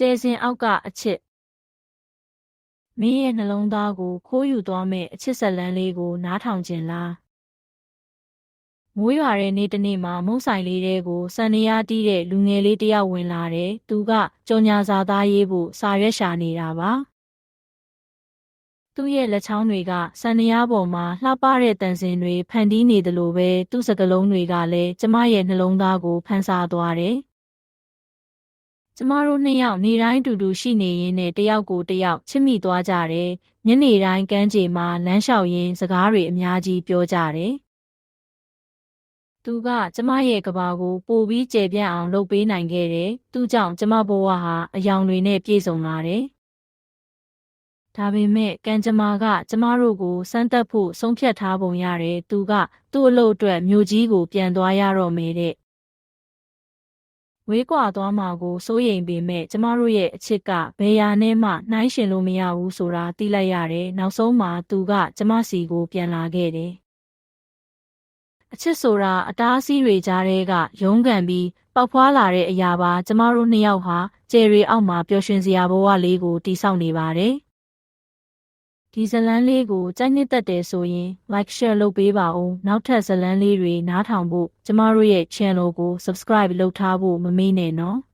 ကျဲစင်အောက်ကအချစ်မင်းရဲ့နှလုံးသားကိုခိုးယူသွားမဲ့အချစ်ဇာတ်လမ်းလေးကိုနားထောင်ခြင်းလားမိုးရွာတဲ့နေ့တစ်နေ့မှာမုန့်ဆိုင်လေးတဲကိုစံနေရတီးတဲ့လူငယ်လေးတစ်ယောက်ဝင်လာတယ်။သူကကြော်ညာစာသားရေးဖို့စာရွက်ရှာနေတာပါ။သူ့ရဲ့လက်ချောင်းတွေကစံနေရပေါ်မှာလှပတဲ့တန်စင်တွေဖန်တီးနေသလိုပဲသူ့စကားလုံးတွေကလည်းကျမရဲ့နှလုံးသားကိုဖန်ဆာသွားတယ်။ကျမတို့နှစ်ယောက်နေတိုင်းတူတူရှိနေရင်းနဲ့တယောက်ကိုတယောက်ချစ်မိသွားကြတယ်။ညနေတိုင်းကမ်းခြေမှာလမ်းလျှောက်ရင်းစကားတွေအများကြီးပြောကြတယ်။သူကကျမရဲ့ကဘာကိုပိုပြီးကျယ်ပြန့်အောင်လုပ်ပေးနိုင်ခဲ့တယ်။သူကြောင့်ကျမဘဝဟာအယောင်တွေနဲ့ပြည့်စုံလာတယ်။ဒါပေမဲ့ကံကြမ္မာကကျမတို့ကိုစမ်းသပ်ဖို့ဆုံးဖြတ်ထားပုံရတယ်။သူကသူ့အလုပ်အတွက်မြို့ကြီးကိုပြန်သွားရတော့မယ်တဲ့။ဝေးကွာသွားမှာကိုစိုးရိမ်ပေမဲ့ကျမတို့ရဲ့အချစ်ကဘယ်ရာနဲ့မှနှိုင်းယှဉ်လို့မရဘူးဆိုတာသိလိုက်ရတယ်။နောက်ဆုံးမှာသူကကျမစီကိုပြန်လာခဲ့တယ်။အချစ်ဆိုတာအတားအဆီးတွေကြားထဲကရုန်းကန်ပြီးပေါက်ဖွာလာတဲ့အရာပါကျမတို့နှစ်ယောက်ဟာကျယ်ရီအောက်မှာပျော်ရွှင်စရာဘဝလေးကိုတည်ဆောက်နေပါတယ်။ဒီဇလန်းလေးကိုကြိုက်နှစ်သက်တယ်ဆိုရင် like share လုပ်ပေးပါဦး။နောက်ထပ်ဇလန်းလေးတွေနားထောင်ဖို့ကျမတို့ရဲ့ channel ကို subscribe လုပ်ထားဖို့မမေ့နဲ့နော်။